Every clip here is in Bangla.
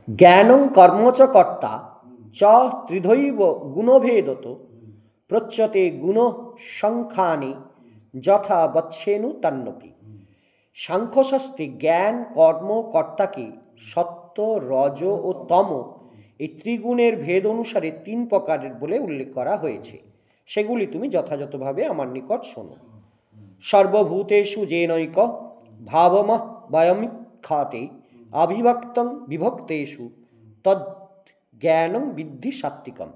জ্ঞানং কর্ম চ কর্তা চ ত্রিধৈব গুণভেদত প্রচ্যতে গুণ সংখ্যানি যথা বৎসেনু তন্নপি। সাংখ্যশাস্ত্রে জ্ঞান কর্ম কর্তাকে সত্য রজ ও তম এই ত্রিগুণের ভেদ অনুসারে তিন প্রকারের বলে উল্লেখ করা হয়েছে, সেগুলি তুমি যথাযথভাবে আমার নিকট শোনো। সর্বভূতেষু যেনৈক ভাবমঃ বয়মিক্ষাতে অবিভক্তং বিভক্তেষু তদ জ্ঞানং বিদ্ধি সাত্ত্বিকম।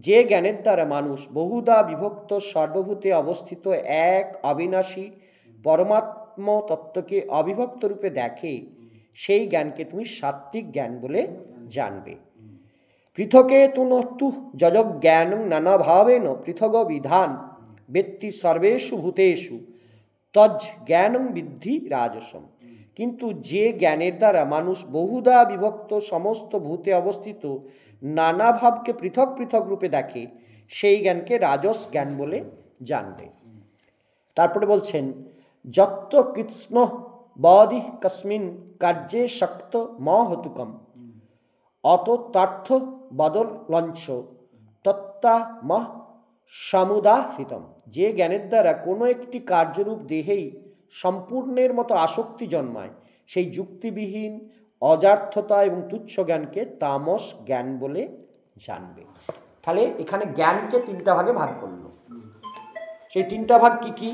যে জ্ঞানের দ্বারা মানুষ বহুধা বিভক্ত সর্বভূতে অবস্থিত এক অবিনাশী পরমাত্ম তত্ত্বকে অবিভক্ত রূপে দেখে, সেই জ্ঞানকে তুমি সাত্ত্বিক জ্ঞান বলে জানবে। পৃথকে তু যজ জ্ঞানং নানাভাবেন পৃথগ বিধান ব্যক্তি সর্বেষু ভূতেষু তজ জ্ঞানং বিদ্ধি রাজসম। কিন্তু যে জ্ঞানের দ্বারা মানুষ বহুধা বিভক্ত সমস্ত ভূতে অবস্থিত নানা ভাবকে পৃথক পৃথক রূপে দেখে, সেই জ্ঞানকে রাজস জ্ঞান বলে জানবে। তারপরে বলছেন যত্ত কৃষ্ণ বদি কস্মিন কার্যে শক্ত মহতুকম অততার্থ বদল লঞ্চ তত্তা মহ সমুদাহৃতম। যে জ্ঞানের দ্বারা কোনো একটি কার্যরূপ দেহেই সম্পূর্ণের মতো আসক্তি জন্মায়, সেই যুক্তিবিহীন অযার্থতা এবং তুচ্ছ জ্ঞানকে তামস জ্ঞান বলে জানবে। তাহলে এখানে জ্ঞানকে তিনটা ভাগে ভাগ করলো। সেই তিনটা ভাগ কি কি?